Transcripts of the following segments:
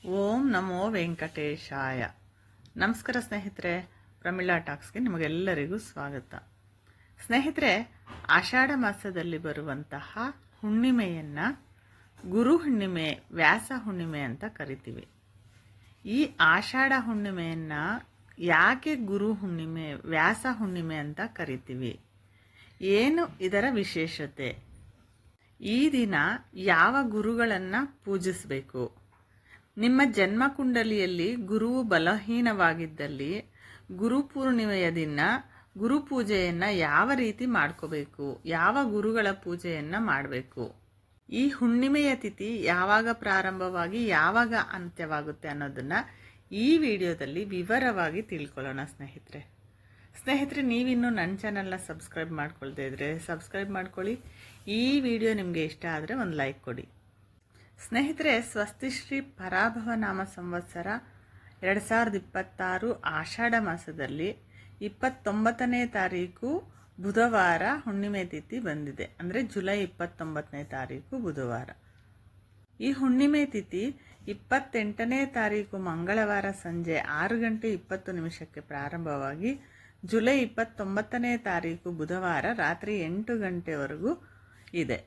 ಓಂ ನಮೋ ವೆಂಕಟೇಶಾಯ. ನಮಸ್ಕಾರ ಸ್ನೇಹಿತರೆ, ಪ್ರಮಿಳಾ ಟಾಕ್ಸ್ಗೆ ನಿಮಗೆಲ್ಲರಿಗೂ ಸ್ವಾಗತ. ಸ್ನೇಹಿತರೆ, ಆಷಾಢ ಮಾಸದಲ್ಲಿ ಬರುವಂತಹ ಹುಣ್ಣಿಮೆಯನ್ನು ಗುರು ಹುಣ್ಣಿಮೆ, ವ್ಯಾಸ ಹುಣ್ಣಿಮೆ ಅಂತ ಕರಿತೀವಿ. ಈ ಆಷಾಢ ಹುಣ್ಣಿಮೆಯನ್ನು ಯಾಕೆ ಗುರು ಹುಣ್ಣಿಮೆ, ವ್ಯಾಸ ಹುಣ್ಣಿಮೆ ಅಂತ ಕರಿತೀವಿ? ಏನು ಇದರ ವಿಶೇಷತೆ? ಈ ದಿನ ಯಾವ ಗುರುಗಳನ್ನು ಪೂಜಿಸಬೇಕು? ನಿಮ್ಮ ಜನ್ಮಕುಂಡಲಿಯಲ್ಲಿ ಗುರುವು ಬಲಹೀನವಾಗಿದ್ದಲ್ಲಿ ಗುರುಪೂರ್ಣಿಮೆಯ ದಿನ ಗುರುಪೂಜೆಯನ್ನು ಯಾವ ರೀತಿ ಮಾಡ್ಕೋಬೇಕು, ಯಾವ ಗುರುಗಳ ಪೂಜೆಯನ್ನು ಮಾಡಬೇಕು, ಈ ಹುಣ್ಣಿಮೆಯ ತಿಥಿ ಯಾವಾಗ ಪ್ರಾರಂಭವಾಗಿ ಯಾವಾಗ ಅಂತ್ಯವಾಗುತ್ತೆ ಅನ್ನೋದನ್ನು ಈ ವಿಡಿಯೋದಲ್ಲಿ ವಿವರವಾಗಿ ತಿಳ್ಕೊಳ್ಳೋಣ. ಸ್ನೇಹಿತರೆ, ನೀವಿನ್ನೂ ನನ್ನ ಚಾನಲ್ನ ಸಬ್ಸ್ಕ್ರೈಬ್ ಮಾಡ್ಕೊಳ್ತಾ ಇದ್ರೆ ಸಬ್ಸ್ಕ್ರೈಬ್ ಮಾಡ್ಕೊಳ್ಳಿ. ಈ ವಿಡಿಯೋ ನಿಮಗೆ ಇಷ್ಟ ಆದರೆ ಒಂದು ಲೈಕ್ ಕೊಡಿ. ಸ್ನೇಹಿತರೆ, ಸ್ವಸ್ತಿಶ್ರೀ ಪರಾಭವ ನಾಮ ಸಂವತ್ಸರ 2026 ಆಷಾಢ ಮಾಸದಲ್ಲಿ 29ನೇ ತಾರೀಕು ಬುಧವಾರ ಹುಣ್ಣಿಮೆ ತಿಥಿ ಬಂದಿದೆ. ಅಂದರೆ ಜುಲೈ 29ನೇ ತಾರೀಕು ಬುಧವಾರ. ಈ ಹುಣ್ಣಿಮೆ ತಿಥಿ 28ನೇ ತಾರೀಕು ಮಂಗಳವಾರ ಸಂಜೆ 6:20 ಪ್ರಾರಂಭವಾಗಿ ಜುಲೈ 29ನೇ ತಾರೀಕು ಬುಧವಾರ ರಾತ್ರಿ 8 ಗಂಟೆವರೆಗೂ ಇದೆ.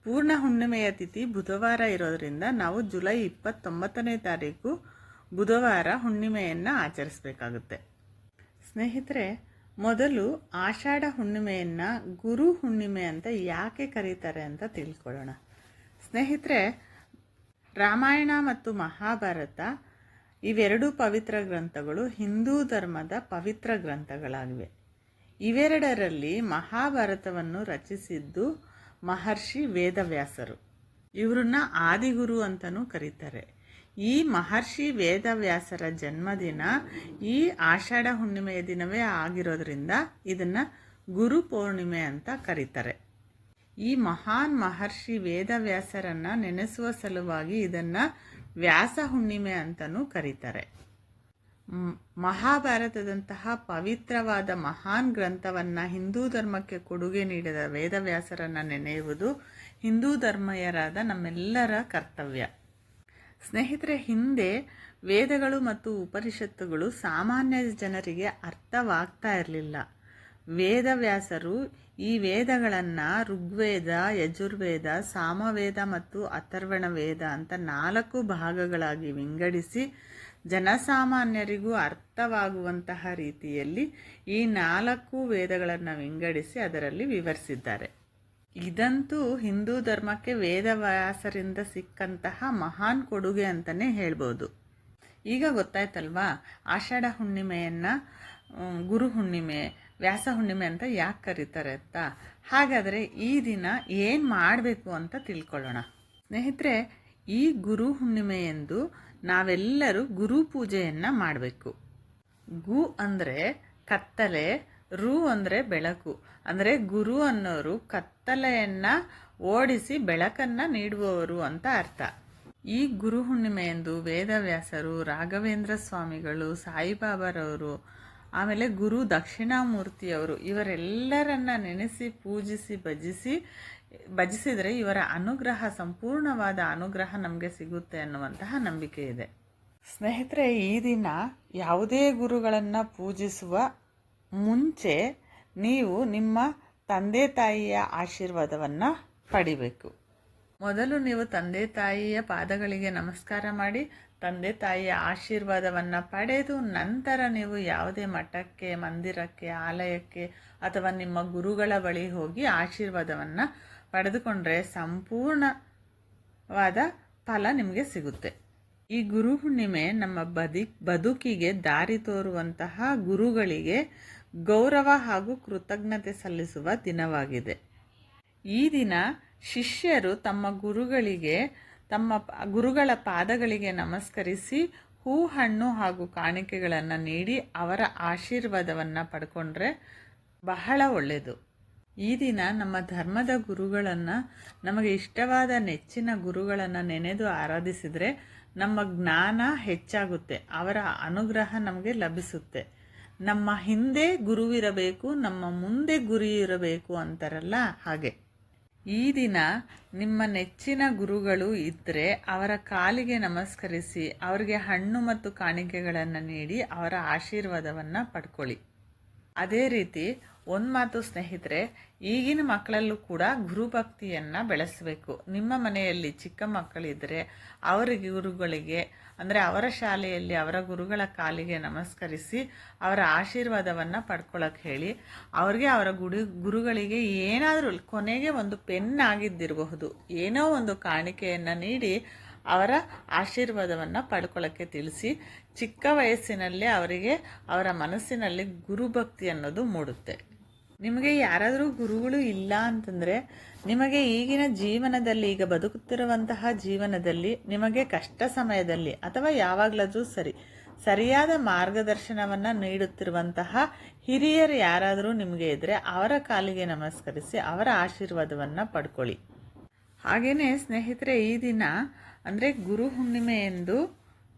ಪೂರ್ಣ ಹುಣ್ಣಿಮೆಯ ತಿಥಿ ಬುಧವಾರ ಇರೋದ್ರಿಂದ ನಾವು ಜುಲೈ 29ನೇ ತಾರೀಕು ಬುಧವಾರ ಹುಣ್ಣಿಮೆಯನ್ನು ಆಚರಿಸಬೇಕಾಗುತ್ತೆ. ಸ್ನೇಹಿತರೆ, ಮೊದಲು ಆಷಾಢ ಹುಣ್ಣಿಮೆಯನ್ನು ಗುರು ಹುಣ್ಣಿಮೆ ಅಂತ ಯಾಕೆ ಕರೀತಾರೆ ಅಂತ ತಿಳ್ಕೊಳ್ಳೋಣ. ಸ್ನೇಹಿತರೆ, ರಾಮಾಯಣ ಮತ್ತು ಮಹಾಭಾರತ ಇವೆರಡೂ ಪವಿತ್ರ ಗ್ರಂಥಗಳು ಹಿಂದೂ ಧರ್ಮದ ಪವಿತ್ರ ಗ್ರಂಥಗಳಾಗಿವೆ. ಇವೆರಡರಲ್ಲಿ ಮಹಾಭಾರತವನ್ನು ರಚಿಸಿದ್ದು ಮಹರ್ಷಿ ವೇದವ್ಯಾಸರು. ಇವರನ್ನ ಆದಿಗುರು ಅಂತಲೂ ಕರೀತಾರೆ. ಈ ಮಹರ್ಷಿ ವೇದವ್ಯಾಸರ ಜನ್ಮದಿನ ಈ ಆಷಾಢ ಹುಣ್ಣಿಮೆಯ ದಿನವೇ ಆಗಿರೋದ್ರಿಂದ ಇದನ್ನು ಗುರು ಪೌರ್ಣಿಮೆ ಅಂತ ಕರೀತಾರೆ. ಈ ಮಹಾನ್ ಮಹರ್ಷಿ ವೇದವ್ಯಾಸರನ್ನು ನೆನೆಸುವ ಸಲುವಾಗಿ ಇದನ್ನು ವ್ಯಾಸ ಹುಣ್ಣಿಮೆ ಅಂತಲೂ ಕರೀತಾರೆ. ಮಹಾಭಾರತದಂತಹ ಪವಿತ್ರವಾದ ಮಹಾನ್ ಗ್ರಂಥವನ್ನು ಹಿಂದೂ ಧರ್ಮಕ್ಕೆ ಕೊಡುಗೆ ನೀಡಿದ ವೇದವ್ಯಾಸರನ್ನು ನೆನೆಯುವುದು ಹಿಂದೂ ಧರ್ಮೀಯರಾದ ನಮ್ಮೆಲ್ಲರ ಕರ್ತವ್ಯ. ಸ್ನೇಹಿತರೆ, ಹಿಂದೆ ವೇದಗಳು ಮತ್ತು ಉಪನಿಷತ್ತುಗಳು ಸಾಮಾನ್ಯ ಜನರಿಗೆ ಅರ್ಥವಾಗ್ತಾ ಇರಲಿಲ್ಲ. ವೇದವ್ಯಾಸರು ಈ ವೇದಗಳನ್ನು ಋಗ್ವೇದ, ಯಜುರ್ವೇದ, ಸಾಮವೇದ ಮತ್ತು ಅಥರ್ವಣ ವೇದ ಅಂತ 4 ಭಾಗಗಳಾಗಿ ವಿಂಗಡಿಸಿ ಜನಸಾಮಾನ್ಯರಿಗೂ ಅರ್ಥವಾಗುವಂತಹ ರೀತಿಯಲ್ಲಿ ಈ 4 ವೇದಗಳನ್ನು ವಿಂಗಡಿಸಿ ಅದರಲ್ಲಿ ವಿವರಿಸಿದ್ದಾರೆ. ಇದಂತೂ ಹಿಂದೂ ಧರ್ಮಕ್ಕೆ ವೇದವ್ಯಾಸರಿಂದ ಸಿಕ್ಕಂತಹ ಮಹಾನ್ ಕೊಡುಗೆ ಅಂತಲೇ ಹೇಳ್ಬೋದು. ಈಗ ಗೊತ್ತಾಯ್ತಲ್ವಾ ಆಷಾಢ ಹುಣ್ಣಿಮೆಯನ್ನು ಗುರು ಹುಣ್ಣಿಮೆ, ವ್ಯಾಸ ಹುಣ್ಣಿಮೆ ಅಂತ ಯಾಕೆ ಕರೀತಾರೆ ಅಂತ. ಹಾಗಾದರೆ ಈ ದಿನ ಏನು ಮಾಡಬೇಕು ಅಂತ ತಿಳ್ಕೊಳ್ಳೋಣ. ಸ್ನೇಹಿತರೆ, ಈ ಗುರು ಹುಣ್ಣಿಮೆಯಂದು ನಾವೆಲ್ಲರೂ ಗುರು ಪೂಜೆಯನ್ನು ಮಾಡಬೇಕು. ಗು ಅಂದರೆ ಕತ್ತಲೆ, ರು ಅಂದರೆ ಬೆಳಕು. ಅಂದರೆ ಗುರು ಅನ್ನೋರು ಕತ್ತಲೆಯನ್ನು ಓಡಿಸಿ ಬೆಳಕನ್ನು ನೀಡುವವರು ಅಂತ ಅರ್ಥ. ಈ ಗುರು ಹುಣ್ಣಿಮೆಯಂದು ವೇದವ್ಯಾಸರು, ರಾಘವೇಂದ್ರ ಸ್ವಾಮಿಗಳು, ಸಾಯಿಬಾಬಾರವರು, ಆಮೇಲೆ ಗುರು ದಕ್ಷಿಣಾಮೂರ್ತಿಯವರು ಇವರೆಲ್ಲರನ್ನ ನೆನೆಸಿ ಪೂಜಿಸಿ ಭಜಿಸಿದರೆ ಇವರ ಅನುಗ್ರಹ, ಸಂಪೂರ್ಣವಾದ ಅನುಗ್ರಹ ನಮಗೆ ಸಿಗುತ್ತೆ ಅನ್ನುವಂತಹ ನಂಬಿಕೆ ಇದೆ. ಸ್ನೇಹಿತರೆ, ಈ ದಿನ ಯಾವುದೇ ಗುರುಗಳನ್ನು ಪೂಜಿಸುವ ಮುಂಚೆ ನೀವು ನಿಮ್ಮ ತಂದೆ ತಾಯಿಯ ಆಶೀರ್ವಾದವನ್ನು ಪಡಿಬೇಕು. ಮೊದಲು ನೀವು ತಂದೆ ತಾಯಿಯ ಪಾದಗಳಿಗೆ ನಮಸ್ಕಾರ ಮಾಡಿ ತಂದೆ ತಾಯಿಯ ಆಶೀರ್ವಾದವನ್ನು ಪಡೆದು ನಂತರ ನೀವು ಯಾವುದೇ ಮಠಕ್ಕೆ, ಮಂದಿರಕ್ಕೆ, ಆಲಯಕ್ಕೆ ಅಥವಾ ನಿಮ್ಮ ಗುರುಗಳ ಬಳಿ ಹೋಗಿ ಆಶೀರ್ವಾದವನ್ನು ಪಡೆದುಕೊಂಡ್ರೆ ಸಂಪೂರ್ಣವಾದ ಫಲ ನಿಮಗೆ ಸಿಗುತ್ತೆ. ಈ ಗುರು ಹುಣ್ಣಿಮೆ ನಮ್ಮ ಬದುಕಿಗೆ ದಾರಿ ತೋರುವಂತಹ ಗುರುಗಳಿಗೆ ಗೌರವ ಹಾಗೂ ಕೃತಜ್ಞತೆ ಸಲ್ಲಿಸುವ ದಿನವಾಗಿದೆ. ಈ ದಿನ ಶಿಷ್ಯರು ತಮ್ಮ ಗುರುಗಳ ಪಾದಗಳಿಗೆ ನಮಸ್ಕರಿಸಿ ಹೂ, ಹಣ್ಣು ಹಾಗೂ ಕಾಣಿಕೆಗಳನ್ನು ನೀಡಿ ಅವರ ಆಶೀರ್ವಾದವನ್ನು ಪಡ್ಕೊಂಡ್ರೆ ಬಹಳ ಒಳ್ಳೆಯದು. ಈ ದಿನ ನಮ್ಮ ಧರ್ಮದ ಗುರುಗಳನ್ನು, ನಮಗೆ ಇಷ್ಟವಾದ ನೆಚ್ಚಿನ ಗುರುಗಳನ್ನು ನೆನೆದು ಆರಾಧಿಸಿದರೆ ನಮ್ಮ ಜ್ಞಾನ ಹೆಚ್ಚಾಗುತ್ತೆ, ಅವರ ಅನುಗ್ರಹ ನಮಗೆ ಲಭಿಸುತ್ತೆ. ನಮ್ಮ ಹಿಂದೆ ಗುರುವಿರಬೇಕು, ನಮ್ಮ ಮುಂದೆ ಗುರಿ ಇರಬೇಕು ಅಂತಾರಲ್ಲ ಹಾಗೆ. ಈ ದಿನ ನಿಮ್ಮ ನೆಚ್ಚಿನ ಗುರುಗಳು ಇದ್ದರೆ ಅವರ ಕಾಲಿಗೆ ನಮಸ್ಕರಿಸಿ ಅವರಿಗೆ ಹಣ್ಣು ಮತ್ತು ಕಾಣಿಕೆಗಳನ್ನು ನೀಡಿ ಅವರ ಆಶೀರ್ವಾದವನ್ನು ಪಡ್ಕೊಳ್ಳಿ. ಅದೇ ರೀತಿ ಒಂದು ಮಾತು ಸ್ನೇಹಿತರೆ, ಈಗಿನ ಮಕ್ಕಳಲ್ಲೂ ಕೂಡ ಗುರುಭಕ್ತಿಯನ್ನು ಬೆಳೆಸಬೇಕು. ನಿಮ್ಮ ಮನೆಯಲ್ಲಿ ಚಿಕ್ಕ ಮಕ್ಕಳಿದ್ದರೆ ಅವರ ಗುರುಗಳಿಗೆ ಅಂದರೆ ಅವರ ಶಾಲೆಯಲ್ಲಿ ಅವರ ಗುರುಗಳ ಕಾಲಿಗೆ ನಮಸ್ಕರಿಸಿ ಅವರ ಆಶೀರ್ವಾದವನ್ನು ಪಡ್ಕೊಳ್ಳೋಕೆ ಹೇಳಿ. ಅವ್ರಿಗೆ ಅವರ ಗುರುಗಳಿಗೆ ಏನಾದರೂ ಕೊನೆಗೆ ಒಂದು ಪೆನ್ ಆಗಿದ್ದಿರಬಹುದು, ಏನೋ ಒಂದು ಕಾಣಿಕೆಯನ್ನು ನೀಡಿ ಅವರ ಆಶೀರ್ವಾದವನ್ನು ಪಡ್ಕೊಳ್ಳೋಕ್ಕೆ ತಿಳಿಸಿ. ಚಿಕ್ಕ ವಯಸ್ಸಿನಲ್ಲೇ ಅವರಿಗೆ ಅವರ ಮನಸ್ಸಿನಲ್ಲಿ ಗುರುಭಕ್ತಿ ಅನ್ನೋದು ಮೂಡುತ್ತೆ. ನಿಮಗೆ ಯಾರಾದರೂ ಗುರುಗಳು ಇಲ್ಲ ಅಂತಂದರೆ ನಿಮಗೆ ಈಗಿನ ಜೀವನದಲ್ಲಿ, ಈಗ ಬದುಕುತ್ತಿರುವಂತಹ ಜೀವನದಲ್ಲಿ ನಿಮಗೆ ಕಷ್ಟ ಸಮಯದಲ್ಲಿ ಅಥವಾ ಯಾವಾಗಲಾದರೂ ಸರಿಯಾದ ಮಾರ್ಗದರ್ಶನವನ್ನು ನೀಡುತ್ತಿರುವಂತಹ ಹಿರಿಯರು ಯಾರಾದರೂ ನಿಮಗೆ ಇದ್ದರೆ ಅವರ ಕಾಲಿಗೆ ನಮಸ್ಕರಿಸಿ ಅವರ ಆಶೀರ್ವಾದವನ್ನು ಪಡ್ಕೊಳ್ಳಿ. ಹಾಗೆಯೇ ಸ್ನೇಹಿತರೆ, ಈ ದಿನ ಅಂದರೆ ಗುರು ಹುಣ್ಣಿಮೆ ಎಂದು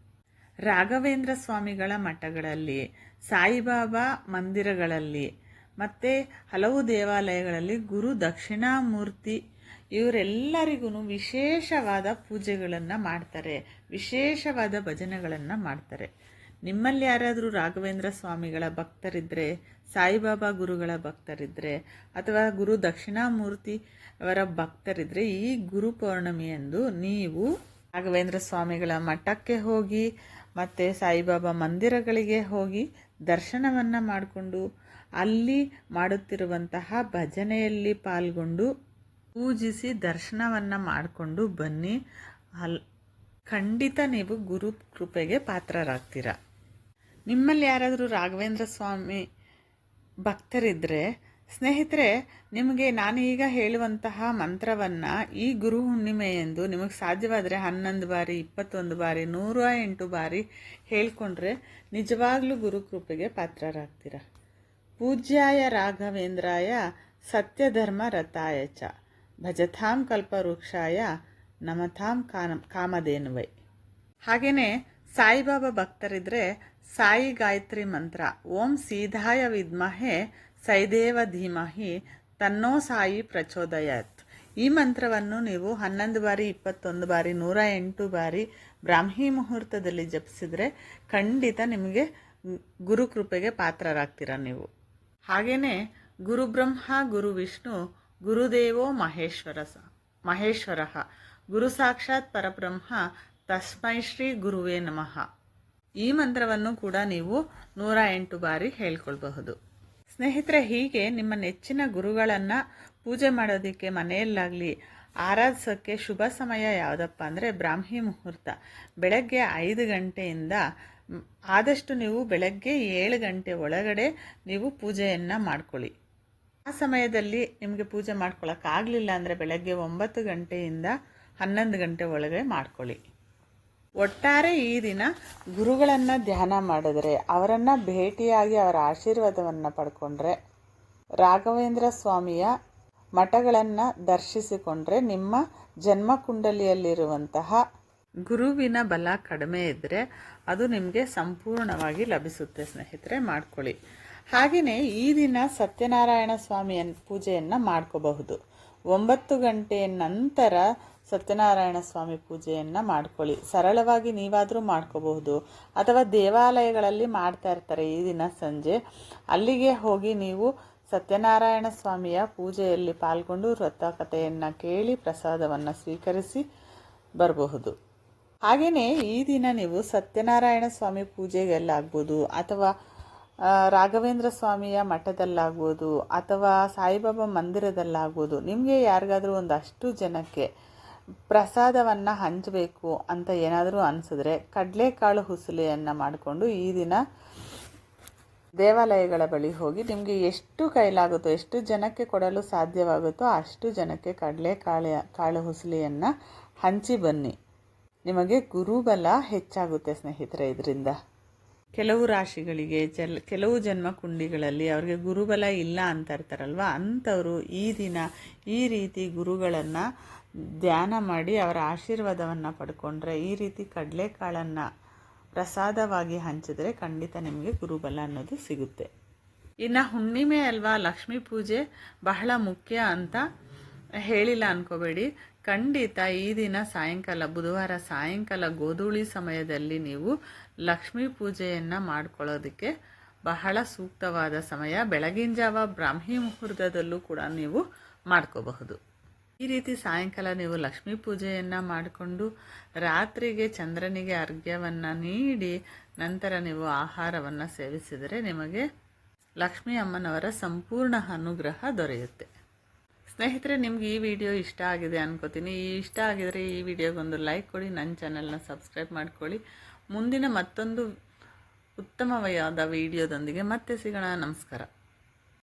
ರಾಘವೇಂದ್ರ ಸ್ವಾಮಿಗಳ ಮಠಗಳಲ್ಲಿ, ಸಾಯಿಬಾಬಾ ಮಂದಿರಗಳಲ್ಲಿ ಮತ್ತು ಹಲವು ದೇವಾಲಯಗಳಲ್ಲಿ ಗುರು ದಕ್ಷಿಣಾಮೂರ್ತಿ ಇವರೆಲ್ಲರಿಗೂ ವಿಶೇಷವಾದ ಪೂಜೆಗಳನ್ನು ಮಾಡ್ತಾರೆ, ವಿಶೇಷವಾದ ಭಜನೆಗಳನ್ನು ಮಾಡ್ತಾರೆ. ನಿಮ್ಮಲ್ಲಿ ಯಾರಾದರೂ ರಾಘವೇಂದ್ರ ಸ್ವಾಮಿಗಳ ಭಕ್ತರಿದ್ದರೆ, ಸಾಯಿಬಾಬಾ ಗುರುಗಳ ಭಕ್ತರಿದ್ದರೆ ಅಥವಾ ಗುರು ದಕ್ಷಿಣಾಮೂರ್ತಿ ಅವರ ಭಕ್ತರಿದ್ದರೆ ಈ ಗುರು ಪೌರ್ಣಮಿಯಂದು ನೀವು ರಾಘವೇಂದ್ರ ಸ್ವಾಮಿಗಳ ಮಠಕ್ಕೆ ಹೋಗಿ ಮತ್ತು ಸಾಯಿಬಾಬಾ ಮಂದಿರಗಳಿಗೆ ಹೋಗಿ ದರ್ಶನವನ್ನು ಮಾಡಿಕೊಂಡು ಅಲ್ಲಿ ಮಾಡುತ್ತಿರುವಂತಹ ಭಜನೆಯಲ್ಲಿ ಪಾಲ್ಗೊಂಡು ಪೂಜಿಸಿ ದರ್ಶನವನ್ನು ಮಾಡಿಕೊಂಡು ಬನ್ನಿ. ಖಂಡಿತ ನೀವು ಗುರು ಕೃಪೆಗೆ ಪಾತ್ರರಾಗ್ತೀರ. ನಿಮ್ಮಲ್ಲಿ ಯಾರಾದರೂ ರಾಘವೇಂದ್ರ ಸ್ವಾಮಿ ಭಕ್ತರಿದ್ದರೆ ಸ್ನೇಹಿತರೆ, ನಿಮಗೆ ನಾನು ಈಗ ಹೇಳುವಂತಹ ಮಂತ್ರವನ್ನು ಈ ಗುರು ಹುಣ್ಣಿಮೆಯೆಂದು ನಿಮಗೆ ಸಾಧ್ಯವಾದರೆ 11 ಬಾರಿ, 21 ಬಾರಿ, 108 ಬಾರಿ ಹೇಳ್ಕೊಂಡ್ರೆ ನಿಜವಾಗ್ಲೂ ಗುರು ಕೃಪೆಗೆ ಪಾತ್ರರಾಗ್ತೀರ. ಪೂಜ್ಯಾಯ ರಾಘವೇಂದ್ರಾಯ ಸತ್ಯಧರ್ಮ ರಥಾಯ ಚ ಭಜತಾಂ ಕಲ್ಪವೃಕ್ಷಾಯ ನಮತಾಂ ಕಾಮಧೇನುವೈ. ಹಾಗೆಯೇ ಸಾಯಿಬಾಬಾ ಭಕ್ತರಿದ್ದರೆ ಸಾಯಿ ಗಾಯತ್ರಿ ಮಂತ್ರ ಓಂ ಸೀಧಾಯ ವಿದ್ಮಹೆ ಸೈದೇವ ಧೀಮಹಿ ತನ್ನೋ ಸಾಯಿ ಪ್ರಚೋದಯಾತ್. ಈ ಮಂತ್ರವನ್ನು ನೀವು 11 ಬಾರಿ, 21 ಬಾರಿ, 108 ಬಾರಿ ಬ್ರಾಹ್ಮಿ ಮುಹೂರ್ತದಲ್ಲಿ ಜಪಿಸಿದರೆ ಖಂಡಿತ ನಿಮಗೆ ಗುರು ಕೃಪೆಗೆ ಪಾತ್ರರಾಗ್ತೀರ ನೀವು. ಹಾಗೆಯೇ ಗುರು ಬ್ರಹ್ಮ ಗುರು ವಿಷ್ಣು ಗುರುದೇವೋ ಮಹೇಶ್ವರ ಗುರು ಸಾಕ್ಷಾತ್ ಪರಬ್ರಹ್ಮ ತಸ್ಮೈ ಶ್ರೀ ಗುರುವೇ ನಮಃ. ಈ ಮಂತ್ರವನ್ನು ಕೂಡ ನೀವು 108 ಬಾರಿ ಹೇಳ್ಕೊಳ್ಬಹುದು. ಸ್ನೇಹಿತರೆ, ಹೀಗೆ ನಿಮ್ಮ ನೆಚ್ಚಿನ ಗುರುಗಳನ್ನು ಪೂಜೆ ಮಾಡೋದಕ್ಕೆ ಮನೆಯಲ್ಲಾಗಲಿ ಆರಾಧಿಸೋಕ್ಕೆ ಶುಭ ಸಮಯ ಯಾವುದಪ್ಪ ಅಂದರೆ ಬ್ರಾಹ್ಮಿ ಮುಹೂರ್ತ. ಬೆಳಗ್ಗೆ 5 ಗಂಟೆಯಿಂದ ಆದಷ್ಟು ನೀವು ಬೆಳಗ್ಗೆ 7 ಗಂಟೆ ಒಳಗಡೆ ನೀವು ಪೂಜೆಯನ್ನು ಮಾಡ್ಕೊಳ್ಳಿ. ಆ ಸಮಯದಲ್ಲಿ ನಿಮಗೆ ಪೂಜೆ ಮಾಡ್ಕೊಳ್ಳೋಕ್ಕಾಗಲಿಲ್ಲ ಅಂದರೆ ಬೆಳಗ್ಗೆ 9 ಗಂಟೆಯಿಂದ 11 ಗಂಟೆ ಒಳಗೆ ಮಾಡ್ಕೊಳ್ಳಿ. ಒಟ್ಟಾರೆ ಈ ದಿನ ಗುರುಗಳನ್ನು ಧ್ಯಾನ ಮಾಡಿದ್ರೆ, ಅವರನ್ನು ಭೇಟಿಯಾಗಿ ಅವರ ಆಶೀರ್ವಾದವನ್ನು ಪಡ್ಕೊಂಡ್ರೆ, ರಾಘವೇಂದ್ರ ಸ್ವಾಮಿಯ ಮಠಗಳನ್ನು ದರ್ಶಿಸಿಕೊಂಡ್ರೆ ನಿಮ್ಮ ಜನ್ಮ ಕುಂಡಲಿಯಲ್ಲಿರುವಂತಹ ಗುರುವಿನ ಬಲ ಕಡಿಮೆ ಇದ್ದರೆ ಅದು ನಿಮಗೆ ಸಂಪೂರ್ಣವಾಗಿ ಲಭಿಸುತ್ತೆ. ಸ್ನೇಹಿತರೆ, ಮಾಡ್ಕೊಳ್ಳಿ. ಹಾಗೆಯೇ ಈ ದಿನ ಸತ್ಯನಾರಾಯಣ ಸ್ವಾಮಿಯ ಪೂಜೆಯನ್ನು ಮಾಡ್ಕೋಬಹುದು. 9 ಗಂಟೆ ನಂತರ ಸತ್ಯನಾರಾಯಣ ಸ್ವಾಮಿ ಪೂಜೆಯನ್ನು ಮಾಡ್ಕೊಳ್ಳಿ. ಸರಳವಾಗಿ ನೀವಾದರೂ ಮಾಡ್ಕೋಬಹುದು, ಅಥವಾ ದೇವಾಲಯಗಳಲ್ಲಿ ಮಾಡ್ತಾ ಇರ್ತಾರೆ ಈ ದಿನ ಸಂಜೆ, ಅಲ್ಲಿಗೆ ಹೋಗಿ ನೀವು ಸತ್ಯನಾರಾಯಣ ಸ್ವಾಮಿಯ ಪೂಜೆಯಲ್ಲಿ ಪಾಲ್ಗೊಂಡು ವ್ರತಕಥೆಯನ್ನು ಕೇಳಿ ಪ್ರಸಾದವನ್ನು ಸ್ವೀಕರಿಸಿ ಬರಬಹುದು. ಹಾಗೆಯೇ ಈ ದಿನ ನೀವು ಸತ್ಯನಾರಾಯಣ ಸ್ವಾಮಿ ಪೂಜೆಗೆಲ್ಲಾಗ್ಬೋದು, ಅಥವಾ ರಾಘವೇಂದ್ರ ಸ್ವಾಮಿಯ ಮಠದಲ್ಲಾಗ್ಬೋದು, ಅಥವಾ ಸಾಯಿಬಾಬಾ ಮಂದಿರದಲ್ಲಾಗ್ಬೋದು, ನಿಮಗೆ ಯಾರಿಗಾದರೂ ಒಂದಷ್ಟು ಜನಕ್ಕೆ ಪ್ರಸಾದವನ್ನು ಹಂಚಬೇಕು ಅಂತ ಏನಾದರೂ ಅನಿಸಿದ್ರೆ ಕಡಲೆಕಾಳು ಹುಸುಲೆಯನ್ನು ಮಾಡಿಕೊಂಡು ಈ ದಿನ ದೇವಾಲಯಗಳ ಬಳಿ ಹೋಗಿ ನಿಮಗೆ ಎಷ್ಟು ಕೈಲಾಗುತ್ತೋ, ಎಷ್ಟು ಜನಕ್ಕೆ ಕೊಡಲು ಸಾಧ್ಯವಾಗುತ್ತೋ ಅಷ್ಟು ಜನಕ್ಕೆ ಕಾಳು ಹುಸುಲೆಯನ್ನು ಹಂಚಿ ಬನ್ನಿ. ನಿಮಗೆ ಗುರುಬಲ ಹೆಚ್ಚಾಗುತ್ತೆ ಸ್ನೇಹಿತರೆ. ಇದರಿಂದ ಕೆಲವು ರಾಶಿಗಳಿಗೆ ಕೆಲವು ಜನ್ಮ ಕುಂಡಿಗಳಲ್ಲಿ ಅವರಿಗೆ ಗುರುಬಲ ಇಲ್ಲ ಅಂತ ಇರ್ತಾರಲ್ವ, ಅಂಥವರು ಈ ದಿನ ಈ ರೀತಿ ಗುರುಗಳನ್ನು ಧ್ಯಾನ ಮಾಡಿ ಅವರ ಆಶೀರ್ವಾದವನ್ನು ಪಡ್ಕೊಂಡ್ರೆ, ಈ ರೀತಿ ಕಡಲೆಕಾಳನ್ನು ಪ್ರಸಾದವಾಗಿ ಹಂಚಿದ್ರೆ ಖಂಡಿತ ನಿಮಗೆ ಗುರುಬಲ ಅನ್ನೋದು ಸಿಗುತ್ತೆ. ಇನ್ನು ಹುಣ್ಣಿಮೆ ಅಲ್ವಾ, ಲಕ್ಷ್ಮೀ ಪೂಜೆ ಬಹಳ ಮುಖ್ಯ ಅಂತ ಹೇಳಿಲ್ಲ ಅನ್ಕೋಬೇಡಿ. ಖಂಡಿತ ಈ ದಿನ ಸಾಯಂಕಾಲ, ಬುಧವಾರ ಸಾಯಂಕಾಲ ಗೋಧೂಳಿ ಸಮಯದಲ್ಲಿ ನೀವು ಲಕ್ಷ್ಮೀ ಪೂಜೆಯನ್ನು ಮಾಡ್ಕೊಳ್ಳೋದಕ್ಕೆ ಬಹಳ ಸೂಕ್ತವಾದ ಸಮಯ. ಬೆಳಗಿನ ಜಾವ ಬ್ರಾಹ್ಮಿ ಮುಹೂರ್ತದಲ್ಲೂ ಕೂಡ ನೀವು ಮಾಡ್ಕೋಬಹುದು. ಈ ರೀತಿ ಸಾಯಂಕಾಲ ನೀವು ಲಕ್ಷ್ಮೀ ಪೂಜೆಯನ್ನು ಮಾಡಿಕೊಂಡು ರಾತ್ರಿಗೆ ಚಂದ್ರನಿಗೆ ಅರ್ಘ್ಯವನ್ನು ನೀಡಿ ನಂತರ ನೀವು ಆಹಾರವನ್ನು ಸೇವಿಸಿದರೆ ನಿಮಗೆ ಲಕ್ಷ್ಮೀ ಅಮ್ಮನವರ ಸಂಪೂರ್ಣ ಅನುಗ್ರಹ ದೊರೆಯುತ್ತೆ. ಸ್ನೇಹಿತರೆ, ನಿಮ್ಗೆ ಈ ವಿಡಿಯೋ ಇಷ್ಟ ಆಗಿದೆ ಅನ್ಕೋತೀನಿ. ಇಷ್ಟ ಆಗಿದರೆ ಈ ವಿಡಿಯೋಗೊಂದು ಲೈಕ್ ಕೊಡಿ, ನನ್ನ ಚಾನಲ್ನ ಸಬ್ಸ್ಕ್ರೈಬ್ ಮಾಡ್ಕೊಳ್ಳಿ. ಮುಂದಿನ ಮತ್ತೊಂದು ಉತ್ತಮವಾದ ವಿಡಿಯೋದೊಂದಿಗೆ ಮತ್ತೆ ಸಿಗೋಣ. ನಮಸ್ಕಾರ.